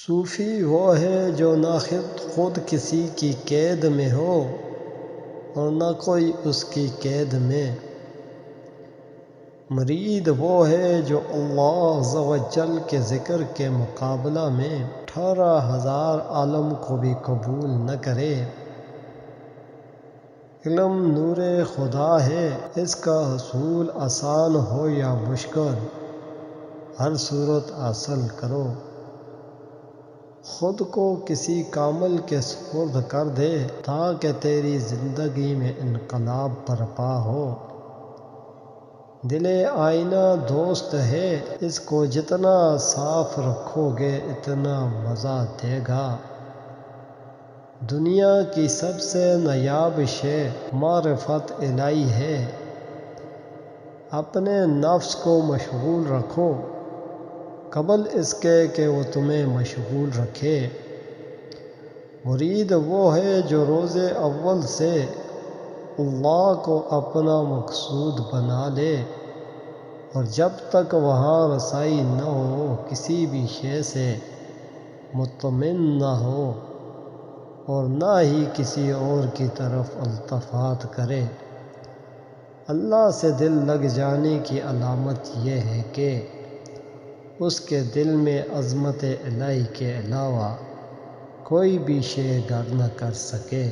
صوفی وہ ہے جو نہ خود کسی کی قید میں ہو اور نہ کوئی اس کی قید میں۔ مرید وہ ہے جو اللہ عز و جل کے ذکر کے مقابلہ میں 18,000 عالم کو بھی قبول نہ کرے۔ علم نور خدا ہے، اس کا حصول آسان ہو یا مشکل، ہر صورت حاصل کرو۔ خود کو کسی کامل کے سپرد کر دے تاکہ تیری زندگی میں انقلاب برپا ہو۔ دل آئینہ دوست ہے، اس کو جتنا صاف رکھو گے اتنا مزہ دے گا۔ دنیا کی سب سے نایاب شے معرفت الہی ہے۔ اپنے نفس کو مشغول رکھو قبل اس کے کہ وہ تمہیں مشغول رکھے۔ مرید وہ ہے جو روز اول سے اللہ کو اپنا مقصود بنا لے اور جب تک وہاں رسائی نہ ہو کسی بھی شے سے مطمئن نہ ہو اور نہ ہی کسی اور کی طرف التفات کرے۔ اللہ سے دل لگ جانے کی علامت یہ ہے کہ اس کے دل میں عظمت الہی کے علاوہ کوئی بھی شے گر نہ کر سکے۔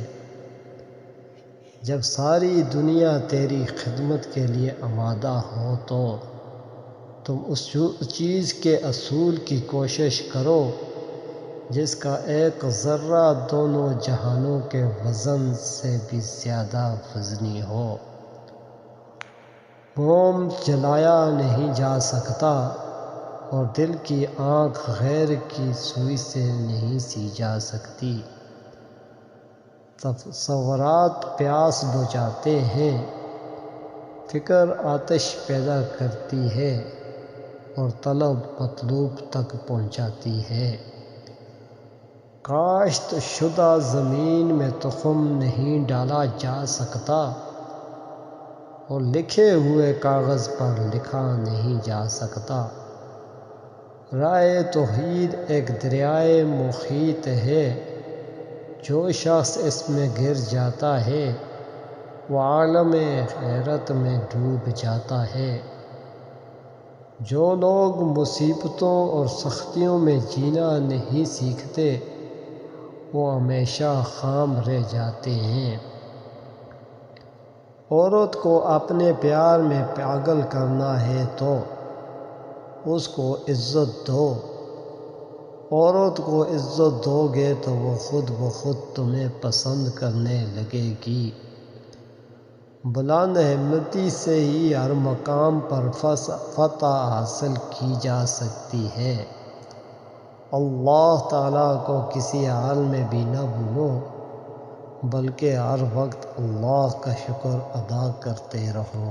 جب ساری دنیا تیری خدمت کے لیے آمادہ ہو تو تم اس چیز کے حصول کی کوشش کرو جس کا ایک ذرہ دونوں جہانوں کے وزن سے بھی زیادہ وزنی ہو۔ موم جلایا نہیں جا سکتا اور دل کی آنکھ غیر کی سوئی سے نہیں سی جا سکتی۔ تصورات پیاس بجھاتے ہیں، فکر آتش پیدا کرتی ہے اور طلب مطلوب تک پہنچاتی ہے۔ کاشت شدہ زمین میں تخم نہیں ڈالا جا سکتا اور لکھے ہوئے کاغذ پر لکھا نہیں جا سکتا۔ راہ توحید ایک دریائے محیط ہے، جو شخص اس میں گر جاتا ہے وہ عالم غیرت میں ڈوب جاتا ہے۔ جو لوگ مصیبتوں اور سختیوں میں جینا نہیں سیکھتے وہ ہمیشہ خام رہ جاتے ہیں۔ عورت کو اپنے پیار میں پاگل کرنا ہے تو اس کو عزت دو۔ عورت کو عزت دو گے تو وہ خود بخود تمہیں پسند کرنے لگے گی۔ بلند ہمتی سے ہی ہر مقام پر فتح حاصل کی جا سکتی ہے۔ اللہ تعالیٰ کو کسی حال میں بھی نہ بھولو بلکہ ہر وقت اللہ کا شکر ادا کرتے رہو۔